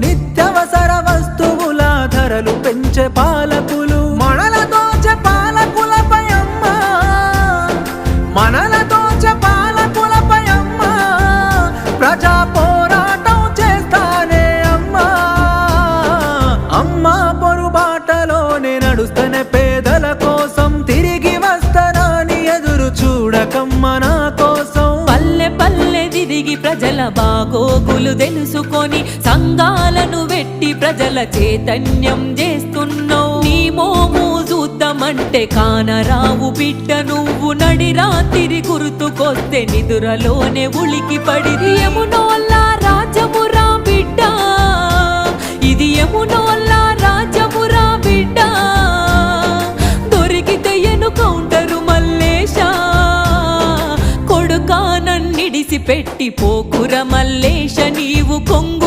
నిత్యవసర వస్తువుల ధరలు పెంచే పాలకులు, మనలతోచే పాలకులపై అమ్మా, మనలతోచే పాలకులపై అమ్మా, ప్రజా పోరాటం చేస్తానే అమ్మా. అమ్మా పొరుబాటలోనే నడుస్తనే పేదల కోసం, తిరిగి వస్తానని ఎదురు చూడకమ్మ నా కోసం. పల్లె పల్లె తిరిగి ప్రజల బాగోగులు తెలుసుకొని సంఘాలను వెట్టి ప్రజల చైతన్యం చేస్తున్నావు. నీ మోము చూద్దామంటే కానరావు బిడ్డ, నువ్వు నడి రాత్రి గుర్తుకొస్తే నిదురలోనే ఉలికి పడి. యమునోల్ల రాజమురా బిడ్డ, ఇది యమునోల్ల రాజమురా బిడ్డ, దొరికితే ఎనుకౌంటరు మల్లేశ, కొడుకా నన్నిడిసి పెట్టి పోకుర మల్లేశ, నీవు కొంగు